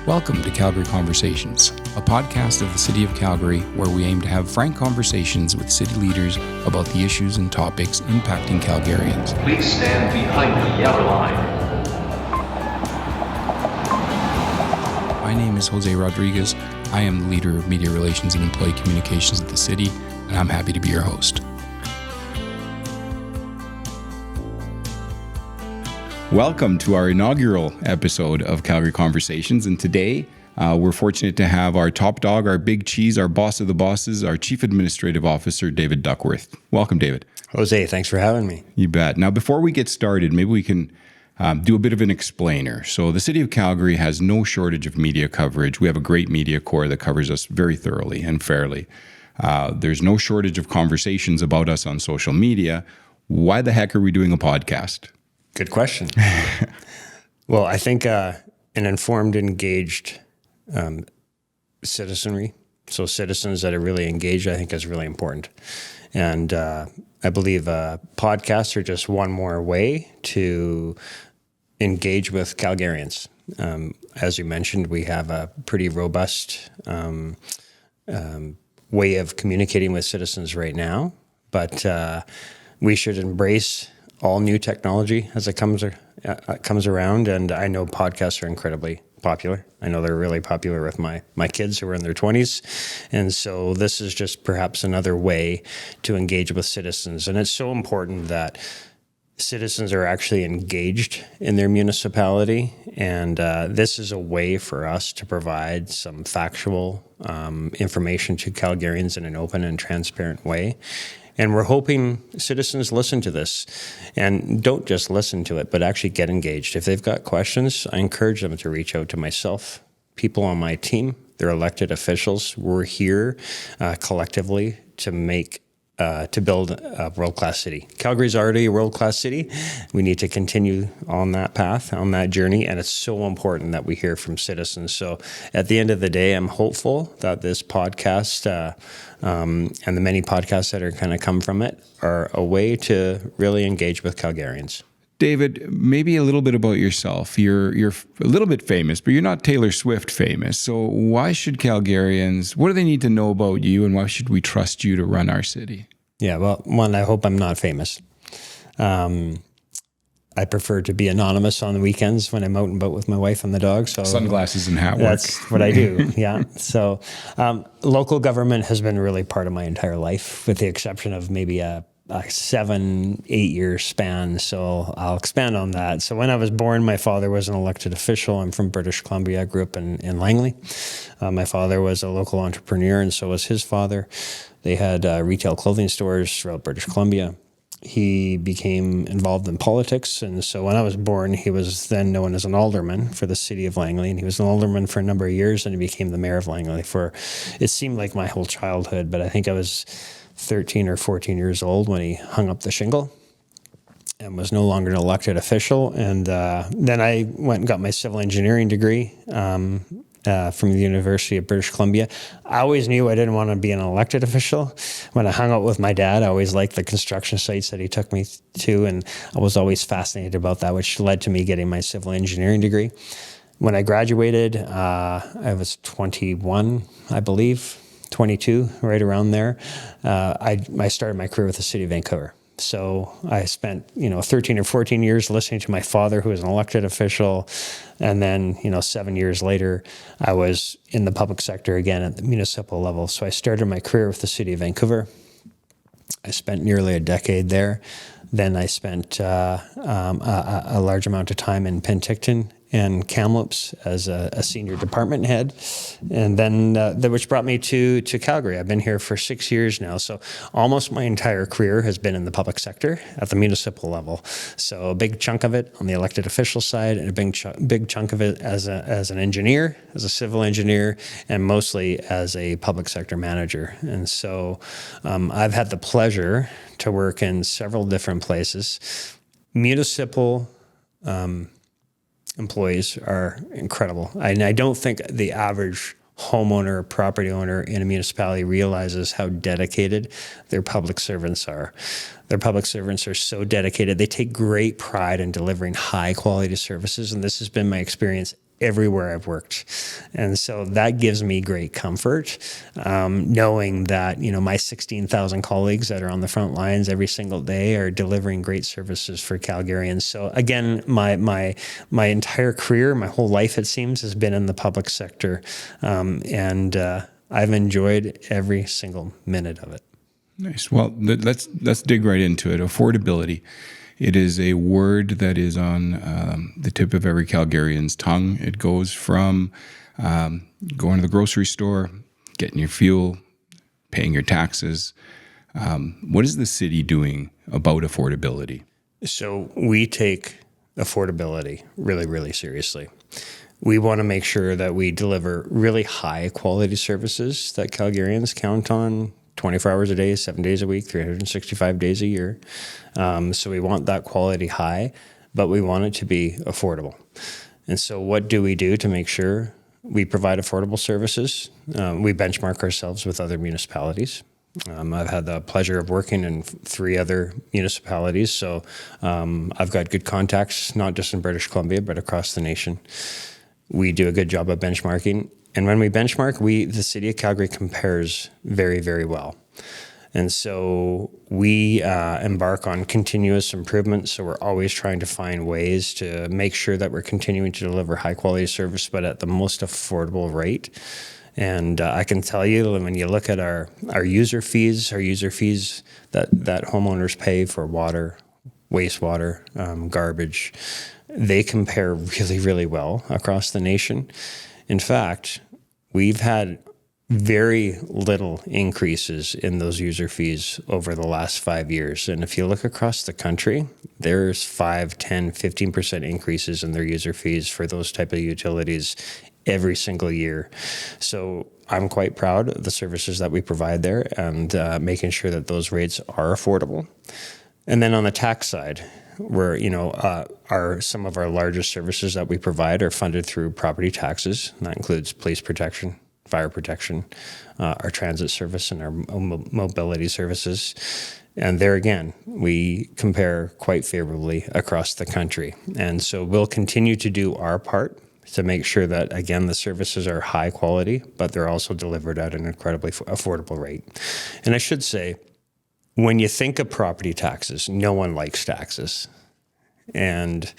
Welcome to Calgary Conversations, a podcast of the City of Calgary where we aim to have frank conversations with city leaders about the issues and topics impacting Calgarians. Please stand behind the yellow line. My name is Jose Rodriguez. I am the leader of Media Relations and Employee Communications at the city, and I'm happy to be your host. Welcome to our inaugural episode of Calgary Conversations, and today we're fortunate to have our top dog, our big cheese, our boss of the bosses, our Chief Administrative Officer, David Duckworth. Welcome, David. Jose, thanks for having me. You bet. Now, before we get started, maybe we can do a bit of an explainer. So the City of Calgary has no shortage of media coverage. We have a great media corps that covers us very thoroughly and fairly. There's no shortage of conversations about us on social media. Why the heck are we doing a podcast? Good question. Well, I think an informed, engaged citizenry, so citizens that are really engaged, I think is really important. And I believe podcasts are just one more way to engage with Calgarians. As you mentioned, we have a pretty robust way of communicating with citizens right now, but we should embrace all new technology as it comes around, and I know podcasts are incredibly popular. I know they're really popular with my kids who are in their 20s, and so this is just perhaps another way to engage with citizens. And it's so important that citizens are actually engaged in their municipality, and this is a way for us to provide some factual information to Calgarians in an open and transparent way. And we're hoping citizens listen to this and don't just listen to it, but actually get engaged. If they've got questions, I encourage them to reach out to myself, people on my team. They're elected officials. We're here collectively to build a world-class city. Calgary's already a world-class city. We need to continue on that path, on that journey, and it's so important that we hear from citizens. So at the end of the day, I'm hopeful that this podcast and the many podcasts that are kind of come from it are a way to really engage with Calgarians. David, maybe a little bit about yourself. You're a little bit famous, but you're not Taylor Swift famous. So why should Calgarians, what do they need to know about you, and why should we trust you to run our city? Yeah, well, one, I hope I'm not famous. I prefer to be anonymous on the weekends when I'm out and about with my wife and the dog. So sunglasses and hat work. That's what I do, yeah. So local government has been really part of my entire life, with the exception of maybe a 7-8 year span. So I'll expand on that. So when I was born, my father was an elected official. I'm from British Columbia. I grew up in Langley. My father was a local entrepreneur, and so was his father. They had retail clothing stores throughout British Columbia. He became involved in politics, and so when I was born, he was then known as an alderman for the city of Langley, and he was an alderman for a number of years, and he became the mayor of Langley for, it seemed like my whole childhood, but I think I was 13 or 14 years old when he hung up the shingle and was no longer an elected official. And then I went and got my civil engineering degree from the University of British Columbia. I always knew I didn't want to be an elected official. When I hung out with my dad, I always liked the construction sites that he took me to, and I was always fascinated about that, which led to me getting my civil engineering degree. When I graduated, I was 21, I believe, 22, right around there. I started my career with the City of Vancouver. So I spent, 13 or 14 years listening to my father, who was an elected official. And then, 7 years later, I was in the public sector again at the municipal level. So I started my career with the City of Vancouver. I spent nearly a decade there. Then I spent a large amount of time in Penticton and Kamloops as a senior department head, and then which brought me to Calgary. I've been here for 6 years now, so almost my entire career has been in the public sector at the municipal level. So a big chunk of it on the elected official side, and a big chunk of it as an engineer, as a civil engineer, and mostly as a public sector manager. And so I've had the pleasure to work in several different places. Municipal employees are incredible. And I don't think the average homeowner or property owner in a municipality realizes how dedicated their public servants are. Their public servants are so dedicated. They take great pride in delivering high quality services. And this has been my experience everywhere I've worked. And so that gives me great comfort, knowing that, my 16,000 colleagues that are on the front lines every single day are delivering great services for Calgarians. So again, my entire career, my whole life, it seems, has been in the public sector. And I've enjoyed every single minute of it. Nice. Well, let's dig right into it. Affordability. It is a word that is on the tip of every Calgarian's tongue. It goes from going to the grocery store, getting your fuel, paying your taxes. What is the city doing about affordability? So we take affordability really, really seriously. We want to make sure that we deliver really high quality services that Calgarians count on 24 hours a day, 7 days a week, 365 days a year. So we want that quality high, but we want it to be affordable. And so what do we do to make sure we provide affordable services? We benchmark ourselves with other municipalities. I've had the pleasure of working in 3 other municipalities, so I've got good contacts, not just in British Columbia, but across the nation. We do a good job of benchmarking. And when we benchmark, the City of Calgary compares very, very well. And so we embark on continuous improvement. So we're always trying to find ways to make sure that we're continuing to deliver high quality service, but at the most affordable rate. And I can tell you, when you look at our user fees that homeowners pay for water, wastewater, garbage, they compare really, really well across the nation. In fact, we've had very little increases in those user fees over the last 5 years. And if you look across the country, there's 5, 10, 15% increases in their user fees for those type of utilities every single year. So I'm quite proud of the services that we provide there and making sure that those rates are affordable. And then on the tax side, where some of our largest services that we provide are funded through property taxes. And that includes police protection, fire protection, our transit service, and our mobility services. And there again, we compare quite favorably across the country. And so we'll continue to do our part to make sure that, again, the services are high quality, but they're also delivered at an incredibly affordable rate. And I should say, when you think of property taxes, no one likes taxes. And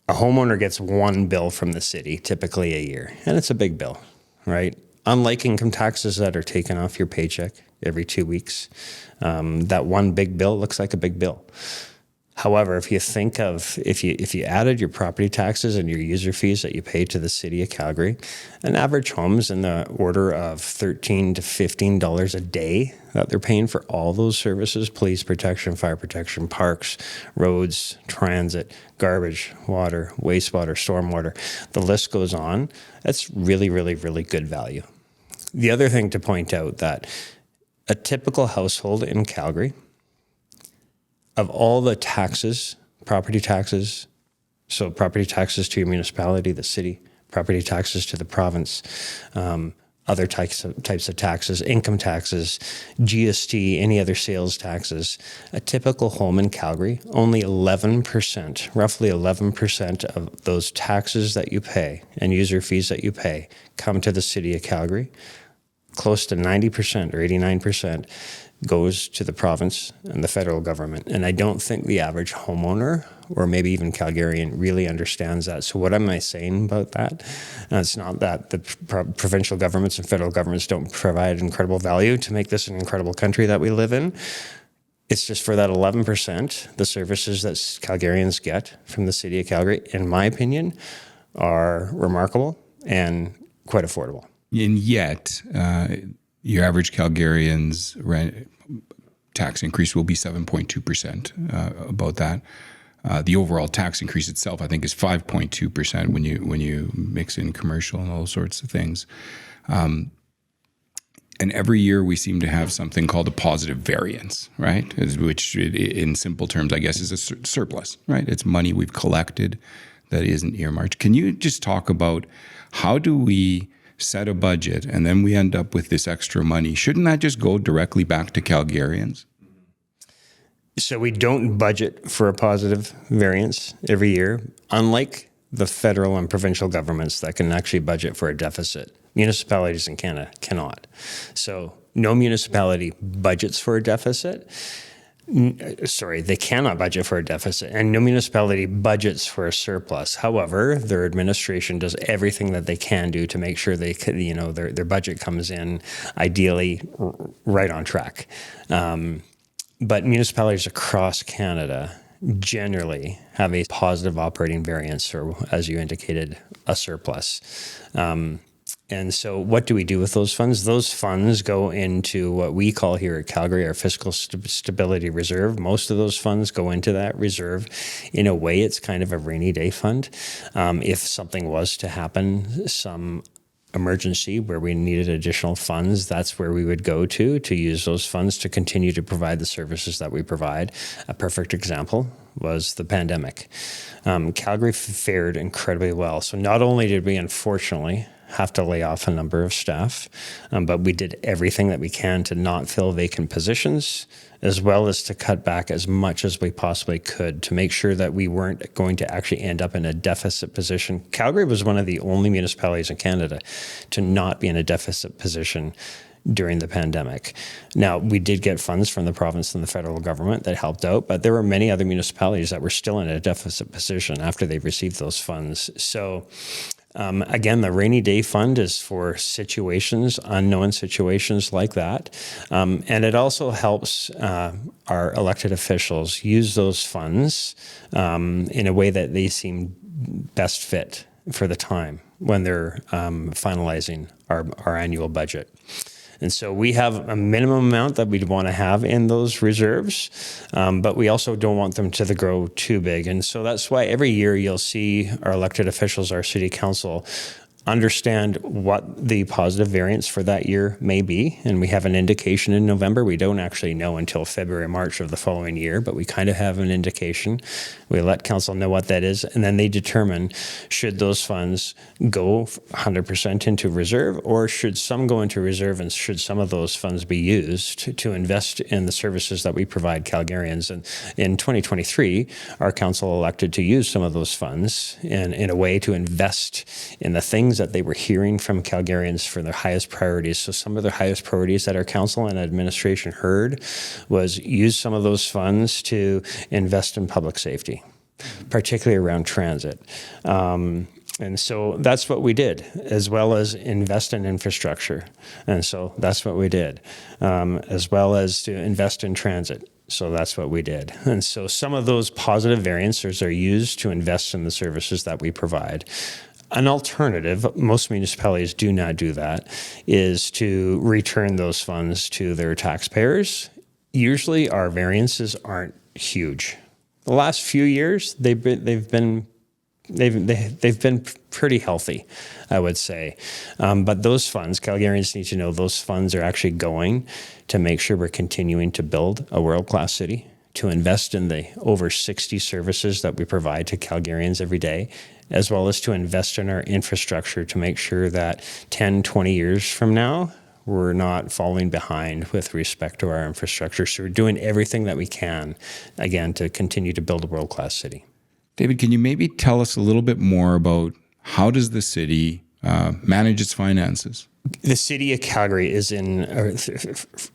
a homeowner gets one bill from the city, typically a year, and it's a big bill, right? Unlike income taxes that are taken off your paycheck every 2 weeks, that one big bill looks like a big bill. However, if you think of, if you added your property taxes and your user fees that you pay to the City of Calgary, an average home's in the order of $13 to $15 a day that they're paying for all those services: police protection, fire protection, parks, roads, transit, garbage, water, wastewater, stormwater. The list goes on. That's really, really, really good value. The other thing to point out, that a typical household in Calgary, of all the taxes, property taxes, so property taxes to your municipality, the city, property taxes to the province, other types of taxes, income taxes, GST, any other sales taxes, a typical home in Calgary, only 11%, roughly 11% of those taxes that you pay and user fees that you pay come to the City of Calgary. Close to 90% or 89% goes to the province and the federal government. And I don't think the average homeowner, or maybe even Calgarian, really understands that. So what am I saying about that? It's not that the provincial governments and federal governments don't provide incredible value to make this an incredible country that we live in. It's just for that 11%, the services that Calgarians get from the City of Calgary, in my opinion, are remarkable and quite affordable. And yet, your average Calgarian's rent tax increase will be 7.2%. About that, the overall tax increase itself, I think, is 5.2% when you mix in commercial and all sorts of things. And every year we seem to have something called a positive variance, right? Which, in simple terms, I guess, is a surplus, right? It's money we've collected that isn't earmarked. Can you just talk about how do we set a budget and then we end up with this extra money? Shouldn't that just go directly back to Calgarians? So we don't budget for a positive variance every year. Unlike the federal and provincial governments that can actually budget for a deficit. Municipalities in Canada cannot. So no municipality budgets for a deficit. They cannot budget for a deficit, and no municipality budgets for a surplus. However, their administration does everything that they can do to make sure their budget comes in ideally right on track. But municipalities across Canada generally have a positive operating variance, or as you indicated, a surplus. And so what do we do with those funds? Those funds go into what we call here at Calgary our fiscal stability reserve. Most of those funds go into that reserve. In a way, it's kind of a rainy day fund. If something was to happen, some emergency where we needed additional funds, that's where we would go to use those funds to continue to provide the services that we provide. A perfect example was the pandemic. Calgary fared incredibly well. So not only did we unfortunately have to lay off a number of staff, but we did everything that we can to not fill vacant positions, as well as to cut back as much as we possibly could to make sure that we weren't going to actually end up in a deficit position. Calgary was one of the only municipalities in Canada to not be in a deficit position during the pandemic. Now, we did get funds from the province and the federal government that helped out, but there were many other municipalities that were still in a deficit position after they received those funds. So again, the rainy day fund is for situations, unknown situations like that. And it also helps our elected officials use those funds in a way that they seem best fit for the time when they're finalizing our annual budget. And so we have a minimum amount that we'd want to have in those reserves, but we also don't want them to grow too big. And so that's why every year you'll see our elected officials, our city council, understand what the positive variance for that year may be. And we have an indication in November. We don't actually know until February, March of the following year, but we kind of have an indication. We let council know what that is, and then they determine should those funds go 100% into reserve, or should some go into reserve, and should some of those funds be used to invest in the services that we provide Calgarians. And in 2023, our council elected to use some of those funds in a way to invest in the things that they were hearing from Calgarians for their highest priorities. So some of the highest priorities that our council and administration heard was use some of those funds to invest in public safety, particularly around transit. And so that's what we did, as well as invest in infrastructure. And so that's what we did, as well as to invest in transit. So that's what we did. And so some of those positive variances are used to invest in the services that we provide. An alternative, most municipalities do not do that, is to return those funds to their taxpayers. Usually our variances aren't huge. The last few years, they've been pretty healthy, I would say. But those funds, Calgarians need to know those funds are actually going to make sure we're continuing to build a world-class city, to invest in the over 60 services that we provide to Calgarians every day, as well as to invest in our infrastructure to make sure that 10, 20 years from now, we're not falling behind with respect to our infrastructure. So we're doing everything that we can, again, to continue to build a world-class city. David, can you maybe tell us a little bit more about how does the city manage its finances? The City of Calgary is in,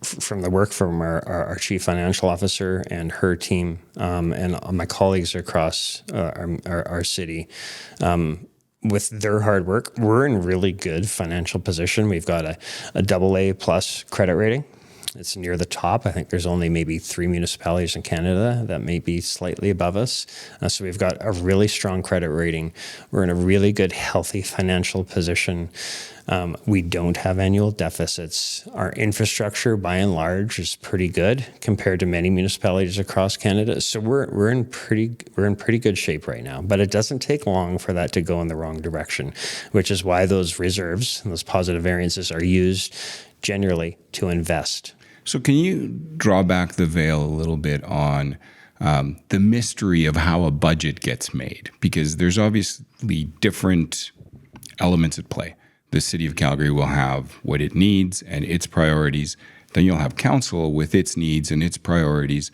from the work from our chief financial officer and her team, and my colleagues across our city. With their hard work, we're in really good financial position. We've got a AA plus credit rating. It's near the top. I think there's only maybe 3 municipalities in Canada that may be slightly above us. So we've got a really strong credit rating. We're in a really good, healthy financial position. We don't have annual deficits. Our infrastructure, by and large, is pretty good compared to many municipalities across Canada. So we're in pretty good shape right now. But it doesn't take long for that to go in the wrong direction, which is why those reserves, those positive variances, are used generally to invest. So can you draw back the veil a little bit on the mystery of how a budget gets made? Because there's obviously different elements at play. The City of Calgary will have what it needs and its priorities. Then you'll have council with its needs and its priorities.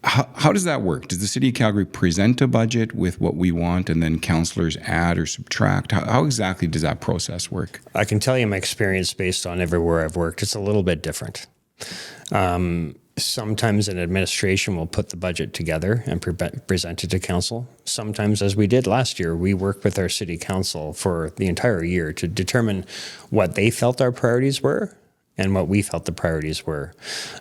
How does that work? Does the City of Calgary present a budget with what we want and then councillors add or subtract? How exactly does that process work? I can tell you my experience based on everywhere I've worked. It's a little bit different. Sometimes an administration will put the budget together and present it to council. Sometimes, as we did last year, we worked with our city council for the entire year to determine what they felt our priorities were and what we felt the priorities were.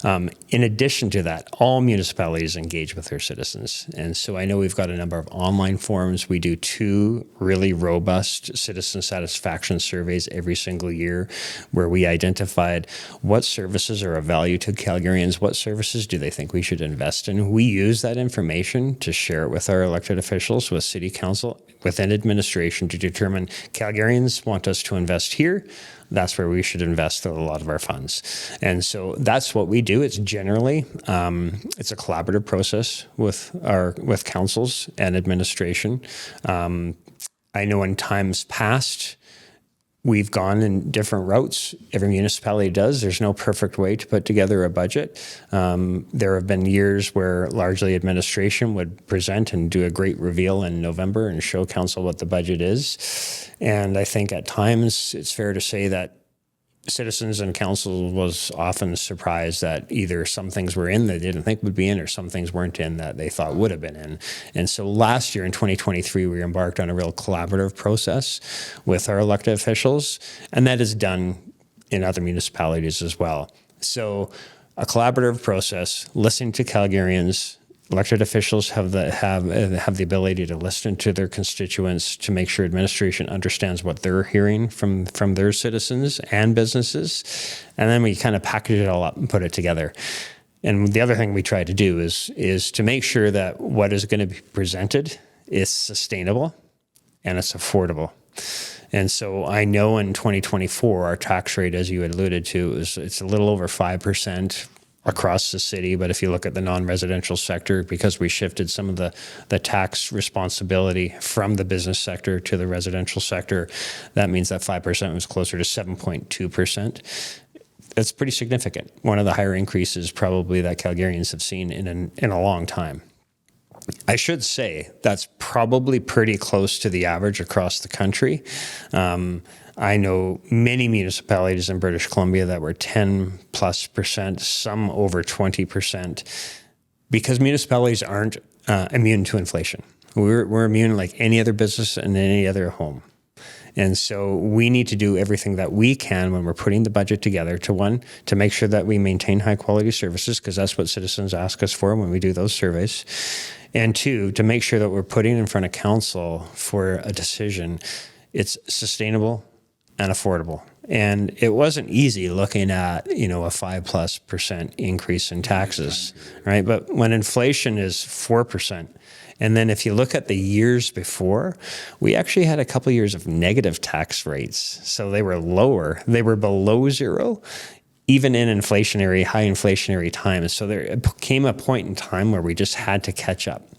In addition to that, all municipalities engage with their citizens. And so I know we've got a number of online forums. We do 2 really robust citizen satisfaction surveys every single year where we identified what services are of value to Calgarians, what services do they think we should invest in. We use that information to share it with our elected officials, with city council, within administration to determine Calgarians want us to invest here. That's where we should invest a lot of our funds. And so that's what we do. It's generally, it's a collaborative process with councils and administration. I know in times past, we've gone in different routes. Every municipality does. There's no perfect way to put together a budget. There have been years where largely administration would present and do a great reveal in November and show council what the budget is. And I think at times it's fair to say that citizens and council was often surprised that either some things were in that they didn't think would be in or some things weren't in that they thought would have been in. And so last year in 2023, we embarked on a real collaborative process with our elected officials, and that is done in other municipalities as well. So a collaborative process, listening to Calgarians. Elected officials have the ability to listen to their constituents to make sure administration understands what they're hearing from their citizens and businesses, and then we kind of package it all up and put it together. And the other thing we try to do is to make sure that what is going to be presented is sustainable and it's affordable. And so I know in 2024 our tax rate, as you alluded to, it's a little over 5%. Across the city, but if you look at the non-residential sector, because we shifted some of the tax responsibility from the business sector to the residential sector, that means that 5% was closer to 7.2%. That's pretty significant. One of the higher increases probably that Calgarians have seen in a long time. I should say that's probably pretty close to the average across the country. I know many municipalities in British Columbia that were 10+%, some over 20%, because municipalities aren't immune to inflation. We're immune like any other business and any other home. And so we need to do everything that we can when we're putting the budget together to make sure that we maintain high quality services, because that's what citizens ask us for when we do those surveys. And 2, to make sure that we're putting in front of council for a decision, it's sustainable and affordable. And it wasn't easy looking at, a 5+% increase in taxes, right? But when inflation is 4%, and then if you look at the years before, we actually had a couple of years of negative tax rates. So they were lower. They were below zero, even in high inflationary times. So there came a point in time where we just had to catch up.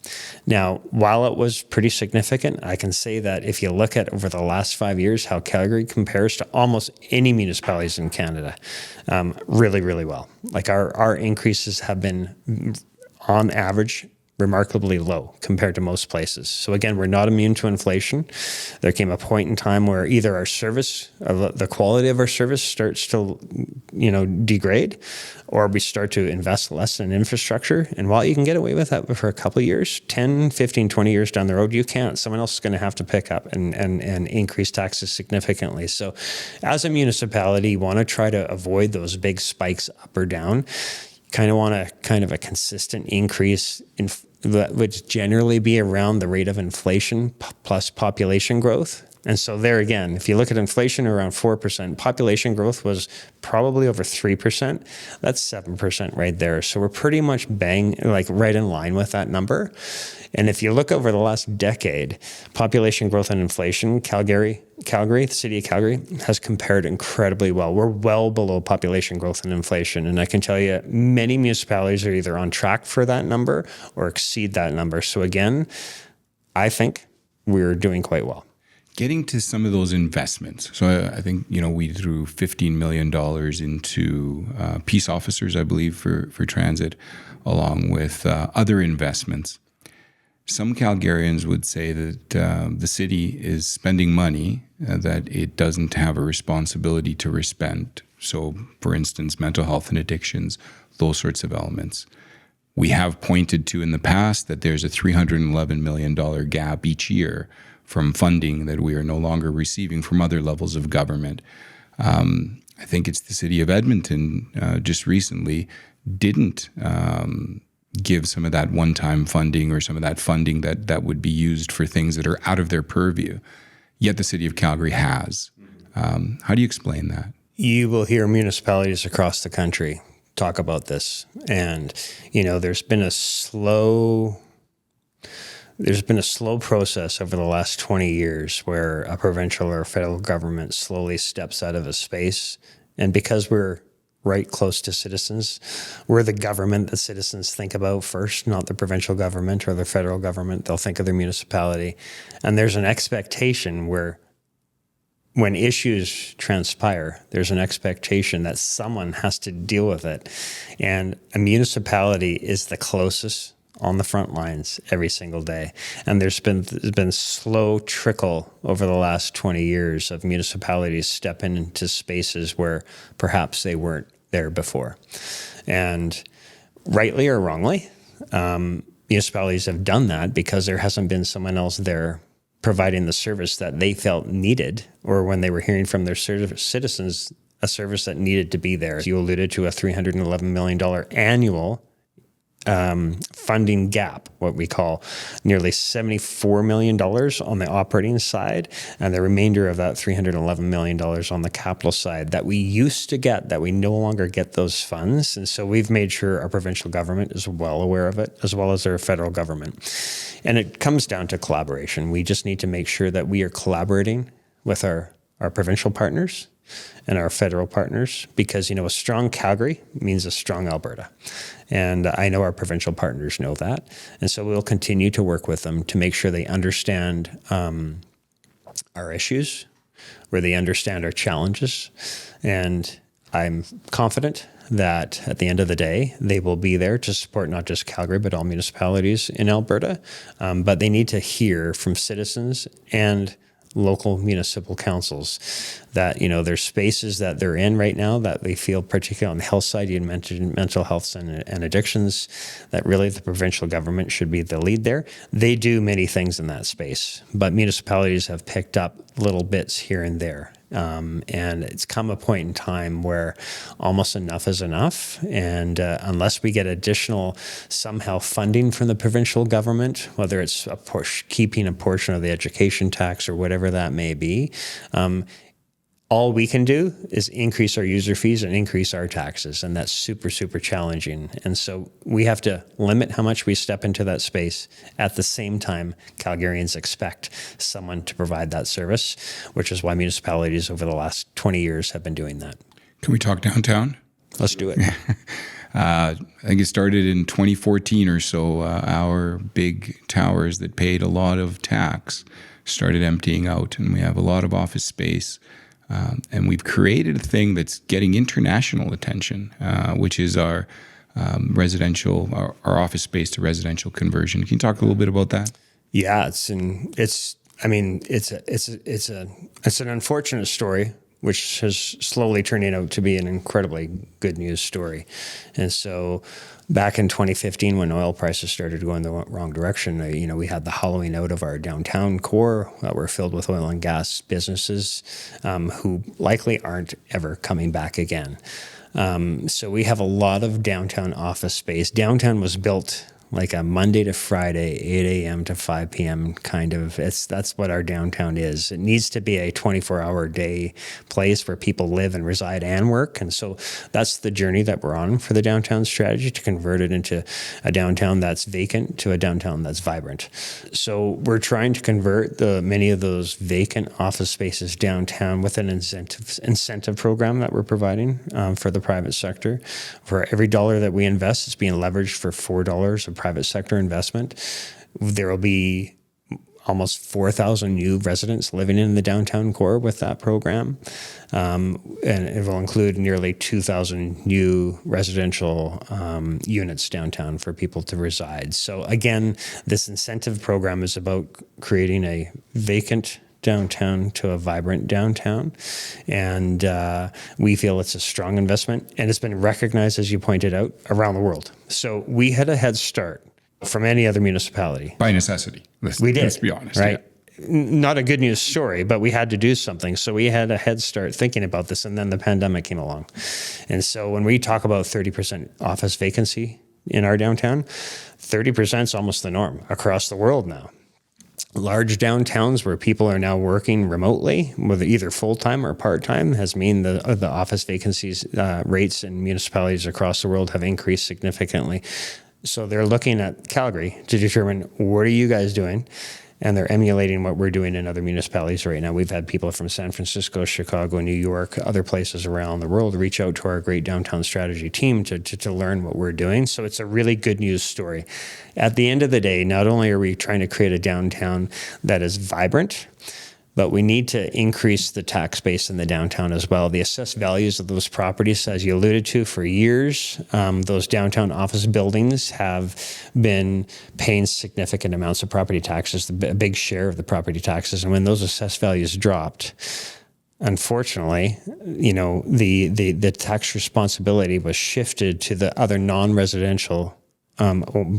Now, while it was pretty significant, I can say that if you look at over the last 5 years, how Calgary compares to almost any municipalities in Canada, really, really well. Like our increases have been, on average, remarkably low compared to most places. So again, we're not immune to inflation. There came a point in time where either our service, the quality of our service starts to, degrade, or we start to invest less in infrastructure. And while you can get away with that for a couple of years, 10, 15, 20 years down the road, you can't. Someone else is going to have to pick up and increase taxes significantly. So as a municipality, you want to try to avoid those big spikes up or down. Kind of want a consistent increase in that would generally be around the rate of inflation plus population growth. And so there again, if you look at inflation around 4%, population growth was probably over 3%. That's 7% right there. So we're pretty much right in line with that number. And if you look over the last decade, population growth and inflation, Calgary, the city of Calgary, has compared incredibly well. We're well below population growth and inflation. And I can tell you, many municipalities are either on track for that number or exceed that number. So again, I think we're doing quite well. getting to some of those investments. So I think, we threw $15 million into peace officers, I believe, for transit, along with other investments. Some Calgarians would say that the city is spending money that it doesn't have a responsibility to spend. So, for instance, mental health and addictions, those sorts of elements. We have pointed to in the past that there's a $311 million gap each year from funding that we are no longer receiving from other levels of government. I think it's the city of Edmonton just recently didn't give some of that one-time funding or some of that funding that would be used for things that are out of their purview, yet the city of Calgary has. How do you explain that? You will hear municipalities across the country talk about this. And, there's been a slow process over the last 20 years where a provincial or federal government slowly steps out of a space. And because we're right close to citizens, we're the government that citizens think about first, not the provincial government or the federal government. They'll think of their municipality. And there's an expectation where when issues transpire, there's an expectation that someone has to deal with it. And a municipality is the closest on the front lines every single day. And there's been slow trickle over the last 20 years of municipalities stepping into spaces where perhaps they weren't there before. And rightly or wrongly, municipalities have done that because there hasn't been someone else there providing the service that they felt needed, or when they were hearing from their citizens, a service that needed to be there. You alluded to a $311 million annual funding gap, what we call nearly $74 million on the operating side, and the remainder of that $311 million on the capital side that we used to get, that we no longer get those funds. And so we've made sure our provincial government is well aware of it, as well as our federal government. And it comes down to collaboration. We just need to make sure that we are collaborating with our provincial partners and our federal partners, because, a strong Calgary means a strong Alberta. And I know our provincial partners know that. And so we'll continue to work with them to make sure they understand our issues, where they understand our challenges. And I'm confident that at the end of the day, they will be there to support not just Calgary, but all municipalities in Alberta. But they need to hear from citizens and local municipal councils that, there's spaces that they're in right now that they feel, particularly on the health side, you mentioned mental health and addictions, that really the provincial government should be the lead there. They do many things in that space, but municipalities have picked up little bits here and there. And it's come a point in time where almost enough is enough. And unless we get additional somehow funding from the provincial government, whether it's keeping a portion of the education tax or whatever that may be, all we can do is increase our user fees and increase our taxes. And that's super, super challenging. And so we have to limit how much we step into that space. At the same time, Calgarians expect someone to provide that service, which is why municipalities over the last 20 years have been doing that. Can we talk downtown? Let's do it. I think it started in 2014 or so. Our big towers that paid a lot of tax started emptying out, and we have a lot of office space. And we've created a thing that's getting international attention, which is our residential, our office space to residential conversion. Can you talk a little bit about that? Yeah, it's an unfortunate story, which has slowly turning out to be an incredibly good news story. And so back in 2015, when oil prices started going the wrong direction, we had the hollowing out of our downtown core that were filled with oil and gas businesses who likely aren't ever coming back again. So we have a lot of downtown office space. Downtown was built like a Monday to Friday, 8 a.m. to 5 p.m. kind of. That's what our downtown is. It needs to be a 24-hour day place where people live and reside and work. And so that's the journey that we're on for the downtown strategy, to convert it into a downtown that's vacant to a downtown that's vibrant. So we're trying to convert many of those vacant office spaces downtown with an incentive program that we're providing for the private sector. For every dollar that we invest, it's being leveraged for $4 of private sector investment. There will be almost 4,000 new residents living in the downtown core with that program. And it will include nearly 2,000 new residential units downtown for people to reside. So again, this incentive program is about creating a vacant downtown to a vibrant downtown. And we feel it's a strong investment, and it's been recognized, as you pointed out, around the world. So we had a head start from any other municipality. By necessity. We did. Let's be honest. Right. Yeah. Not a good news story, but we had to do something. So we had a head start thinking about this, and then the pandemic came along. And so when we talk about 30% office vacancy in our downtown, 30% is almost the norm across the world now. Large downtowns where people are now working remotely, whether either full-time or part-time, has mean the office vacancies rates in municipalities across the world have increased significantly. So they're looking at Calgary to determine, what are you guys doing? And they're emulating what we're doing in other municipalities right now. We've had people from San Francisco, Chicago, New York, other places around the world reach out to our great downtown strategy team to learn what we're doing. So it's a really good news story. At the end of the day, not only are we trying to create a downtown that is vibrant, but we need to increase the tax base in the downtown as well. The assessed values of those properties, as you alluded to, for years, those downtown office buildings have been paying significant amounts of property taxes, a big share of the property taxes. And when those assessed values dropped, unfortunately, the tax responsibility was shifted to the other non-residential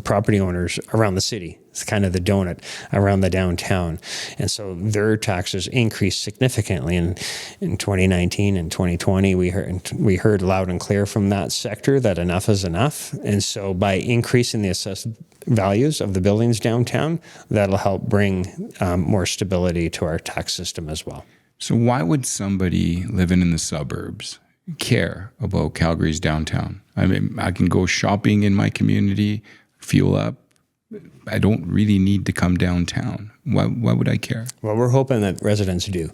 property owners around the city. It's kind of the donut around the downtown. And so their taxes increased significantly. And in 2019 and 2020, we heard loud and clear from that sector that enough is enough. And so by increasing the assessed values of the buildings downtown, that'll help bring more stability to our tax system as well. So why would somebody living in the suburbs care about Calgary's downtown? I mean, I can go shopping in my community, fuel up. I don't really need to come downtown. Why would I care? Well, we're hoping that residents do.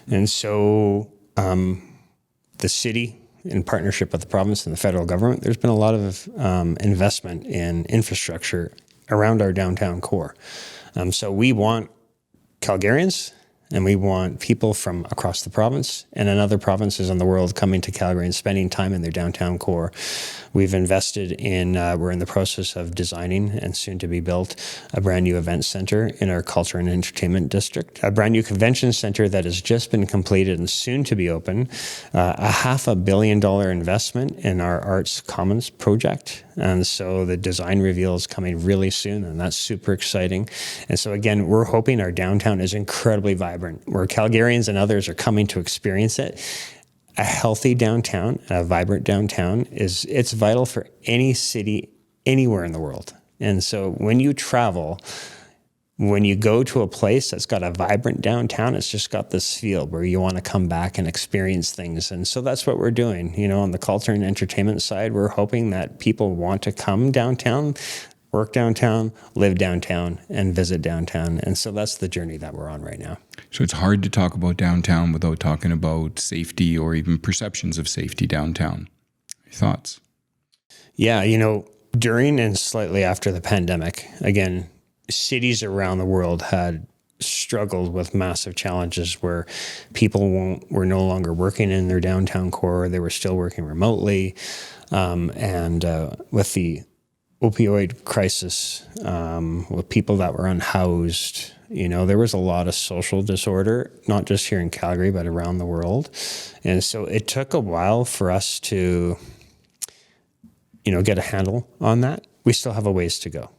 And so the city, in partnership with the province and the federal government, there's been a lot of investment in infrastructure around our downtown core. So we want Calgarians, and we want people from across the province and in other provinces in the world coming to Calgary and spending time in their downtown core. We've invested in, we're in the process of designing and soon to be built a brand new event center in our culture and entertainment district, a brand new convention center that has just been completed and soon to be open, a $500 million investment in our Arts Commons project. And so the design reveal is coming really soon, and that's super exciting. And so again, we're hoping our downtown is incredibly vibrant, where Calgarians and others are coming to experience it. A healthy downtown, a vibrant downtown it's vital for any city anywhere in the world. And so when you travel, when you go to a place that's got a vibrant downtown, it's just got this feel where you want to come back and experience things. And so that's what we're doing. On the culture and entertainment side, we're hoping that people want to come downtown, work downtown, live downtown, and visit downtown. And so that's the journey that we're on right now. So it's hard to talk about downtown without talking about safety or even perceptions of safety downtown. Your thoughts? Yeah, during and slightly after the pandemic, again, cities around the world had struggled with massive challenges where people were no longer working in their downtown core. They were still working remotely. And with the opioid crisis, with people that were unhoused, there was a lot of social disorder, not just here in Calgary, but around the world. And so it took a while for us to, get a handle on that. We still have a ways to go.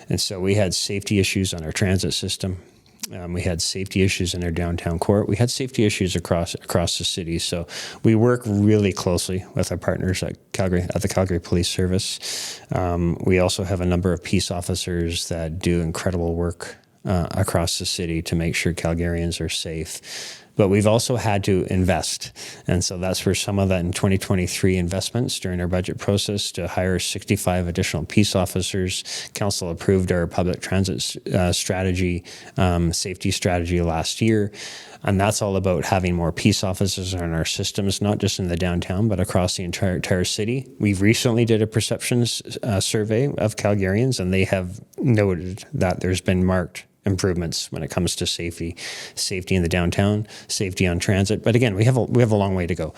And so we had safety issues on our transit system. We had safety issues in our downtown core. We had safety issues across the city. So we work really closely with our partners at the Calgary Police Service. We also have a number of peace officers that do incredible work across the city to make sure Calgarians are safe. But we've also had to invest. And so that's where some of that in 2023 investments during our budget process to hire 65 additional peace officers. Council approved our public transit strategy, safety strategy last year. And that's all about having more peace officers in our systems, not just in the downtown, but across the entire city. We've recently did a perceptions survey of Calgarians, and they have noted that there's been marked improvements when it comes to safety in the downtown, safety on transit. But again, we have a long way to go.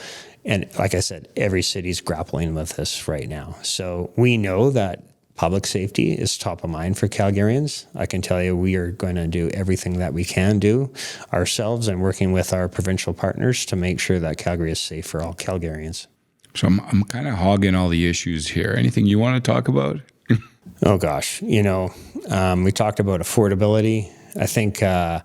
And like I said, every city's grappling with this right now. So we know that public safety is top of mind for Calgarians. I can tell you we are going to do everything that we can do ourselves and working with our provincial partners to make sure that Calgary is safe for all Calgarians. So I'm kind of hogging all the issues here. Anything you want to talk about? Oh gosh, we talked about affordability. I think kind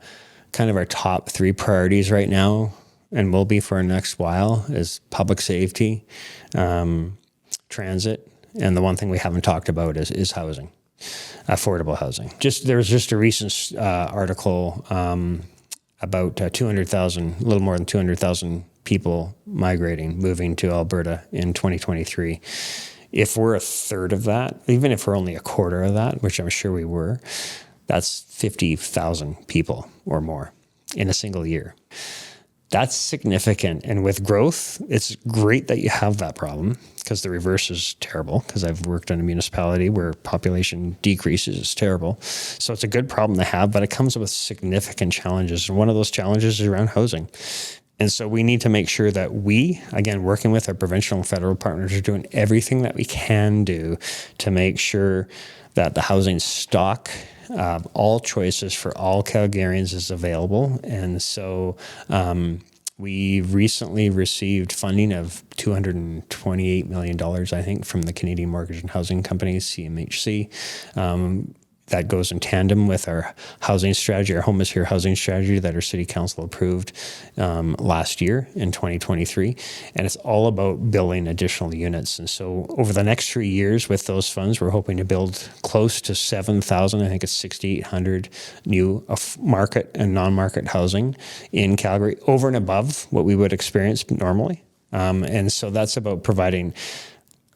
of our top 3 priorities right now, and will be for our next while, is public safety, transit, and the one thing we haven't talked about is housing, affordable housing. There was just a recent article about 200,000, a little more than 200,000 people moving to Alberta in 2023. If we're a third of that, even if we're only a quarter of that, which I'm sure we were, that's 50,000 people or more in a single year. That's significant. And with growth, it's great that you have that problem, because the reverse is terrible, because I've worked in a municipality where population decreases. It's terrible. So it's a good problem to have, but it comes with significant challenges. And one of those challenges is around housing. And so we need to make sure that we, again, working with our provincial and federal partners, are doing everything that we can do to make sure that the housing stock, all choices for all Calgarians, is available. And so we recently received funding of $228 million, I think, from the Canadian Mortgage and Housing Company, CMHC. That goes in tandem with our housing strategy, our Home is Here housing strategy that our City Council approved last year in 2023. And it's all about building additional units. And so over the next 3 years with those funds, we're hoping to build close to 7,000, I think it's 6,800 new market and non-market housing in Calgary, over and above what we would experience normally. And so that's about providing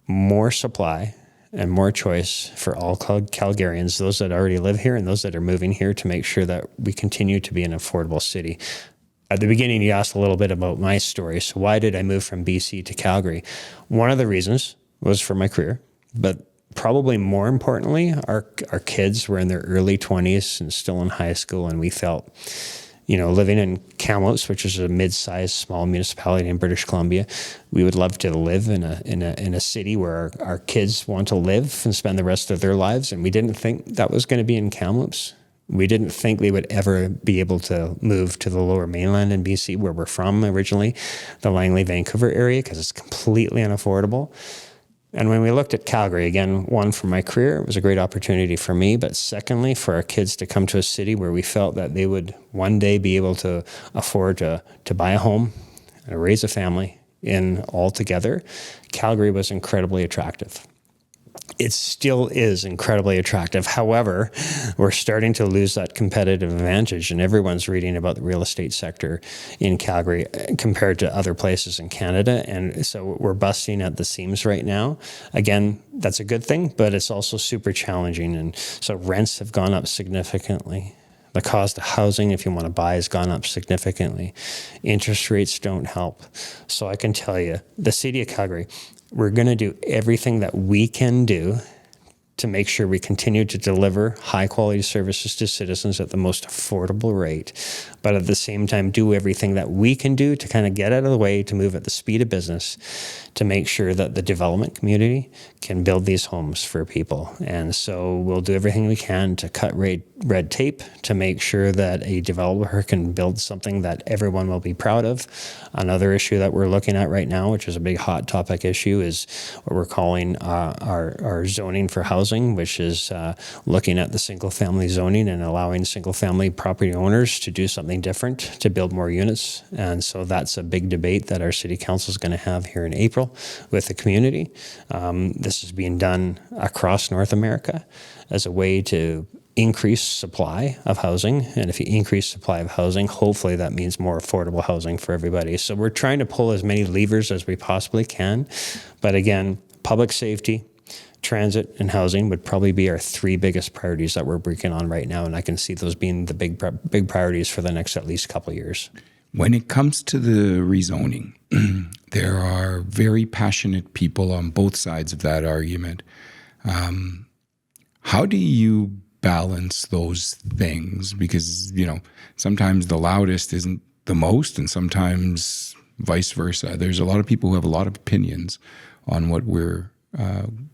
more supply and more choice for all Calgarians, those that already live here and those that are moving here, to make sure that we continue to be an affordable city. At the beginning, you asked a little bit about my story. So why did I move from BC to Calgary? One of the reasons was for my career, but probably more importantly, our kids were in their early 20s and still in high school, and we felt, living in Kamloops, which is a mid-sized small municipality in British Columbia, we would love to live in a city where our kids want to live and spend the rest of their lives. And we didn't think that was going to be in Kamloops. We didn't think they would ever be able to move to the Lower Mainland in BC, where we're from originally, the Langley, Vancouver area, because it's completely unaffordable. And when we looked at Calgary, again, one, for my career, it was a great opportunity for me, but secondly, for our kids to come to a city where we felt that they would one day be able to afford to buy a home and raise a family in all together, Calgary was incredibly attractive. It still is incredibly attractive. However, we're starting to lose that competitive advantage, and everyone's reading about the real estate sector in Calgary compared to other places in Canada. And so we're busting at the seams right now. Again, that's a good thing, but it's also super challenging. And so rents have gone up significantly. The cost of housing, if you want to buy, has gone up significantly. Interest rates don't help. So I can tell you, the City of Calgary, we're going to do everything that we can do to make sure we continue to deliver high quality services to citizens at the most affordable rate, but at the same time do everything that we can do to kind of get out of the way, to move at the speed of business, to make sure that the development community can build these homes for people. And so we'll do everything we can to cut red tape, to make sure that a developer can build something that everyone will be proud of. Another issue that we're looking at right now, which is a big hot topic issue, is what we're calling our zoning for housing, which is looking at the single family zoning and allowing single family property owners to do something different, to build more units. And so that's a big debate that our city council is going to have here in April with the community. This is being done across North America as a way to increase supply of housing. And if you increase supply of housing, hopefully that means more affordable housing for everybody. So we're trying to pull as many levers as we possibly can. But again, public safety, transit, and housing would probably be our 3 biggest priorities that we're working on right now. And I can see those being the big priorities for the next at least couple of years. When it comes to the rezoning, there are very passionate people on both sides of that argument. How do you balance those things? Because, sometimes the loudest isn't the most, and sometimes vice versa. There's a lot of people who have a lot of opinions on what we're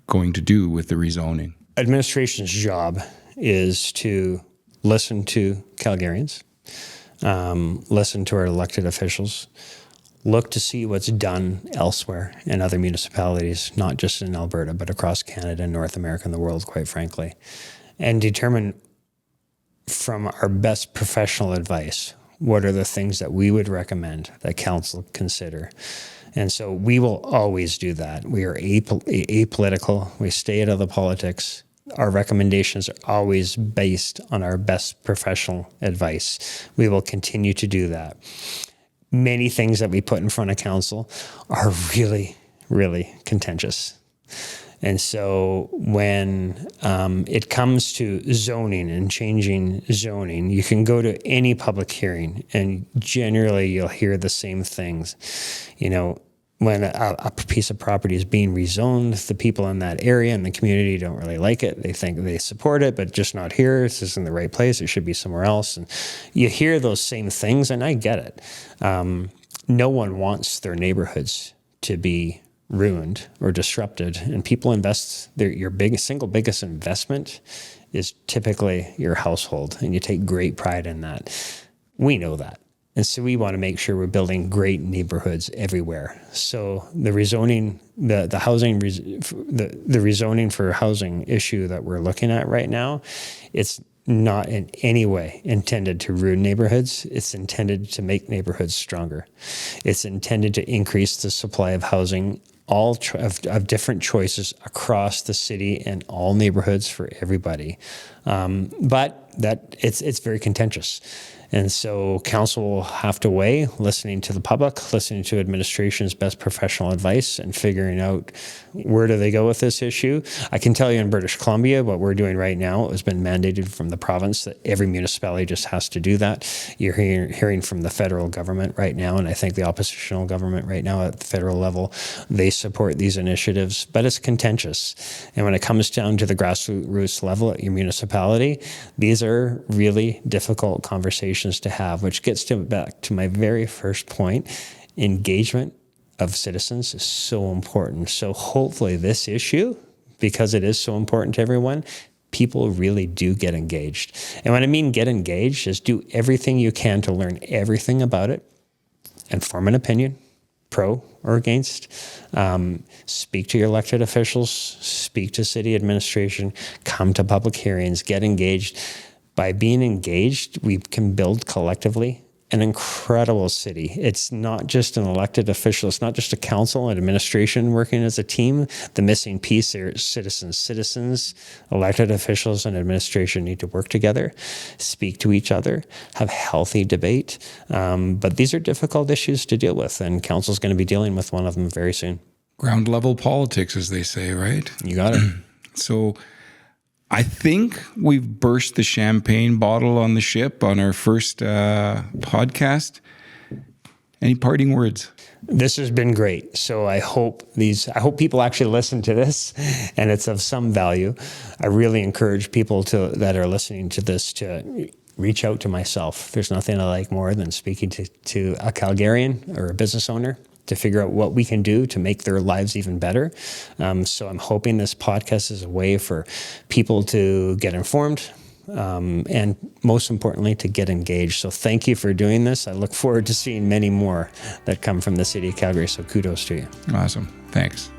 going to do with the rezoning. Administration's job is to listen to Calgarians, listen to our elected officials, look to see what's done elsewhere in other municipalities, not just in Alberta, but across Canada, North America, and the world, quite frankly, and determine from our best professional advice, what are the things that we would recommend that council consider. And so we will always do that. We are apolitical. We stay out of the politics. Our recommendations are always based on our best professional advice. We will continue to do that. Many things that we put in front of council are really, really contentious. And so when it comes to zoning and changing zoning, you can go to any public hearing and generally you'll hear the same things. When a piece of property is being rezoned, the people in that area and the community don't really like it. They think they support it, but just not here. This isn't the right place. It should be somewhere else. And you hear those same things, and I get it. No one wants their neighborhoods to be ruined or disrupted, and people invest your single biggest investment is typically your household, and you take great pride in that. We know that. And so we want to make sure we're building great neighborhoods everywhere. So the rezoning, the rezoning for housing issue that we're looking at right now, it's not in any way intended to ruin neighborhoods. It's intended to make neighborhoods stronger. It's intended to increase the supply of housing, of different choices across the city and all neighborhoods for everybody. But that it's very contentious. And so council will have to weigh listening to the public, listening to administration's best professional advice, and figuring out where do they go with this issue. I can tell you in British Columbia, what we're doing right now has been mandated from the province that every municipality just has to do that. You're hearing from the federal government right now, and I think the oppositional government right now at the federal level, they support these initiatives, but it's contentious. And when it comes down to the grassroots level at your municipality, these are really difficult conversations to have, which gets back to my very first point. Engagement of citizens is so important. So hopefully this issue, because it is so important to everyone, people really do get engaged. And when I mean get engaged is do everything you can to learn everything about it and form an opinion, pro or against. Speak to your elected officials, speak to city administration, come to public hearings, get engaged. By being engaged, we can build collectively an incredible city. It's not just an elected official. It's not just a council and administration working as a team. The missing piece there is citizens. Citizens, elected officials, and administration need to work together, speak to each other, have healthy debate. But these are difficult issues to deal with, and council's going to be dealing with one of them very soon. Ground level politics, as they say, right? You got it. So I think we've burst the champagne bottle on the ship on our first podcast. Any parting words? This has been great. So I hope people actually listen to this and it's of some value. I really encourage people that are listening to this to reach out to myself. There's nothing I like more than speaking to a Calgarian or a business owner to figure out what we can do to make their lives even better. So I'm hoping this podcast is a way for people to get informed and most importantly, to get engaged. So thank you for doing this. I look forward to seeing many more that come from the City of Calgary. So kudos to you. Awesome. Thanks.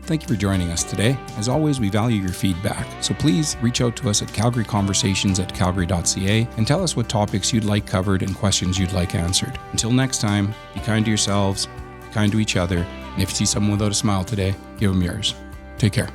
Thank you for joining us today. As always, we value your feedback. So please reach out to us at calgaryconversations@calgary.ca and tell us what topics you'd like covered and questions you'd like answered. Until next time, be kind to yourselves, kind to each other, and if you see someone without a smile today, give them yours. Take care.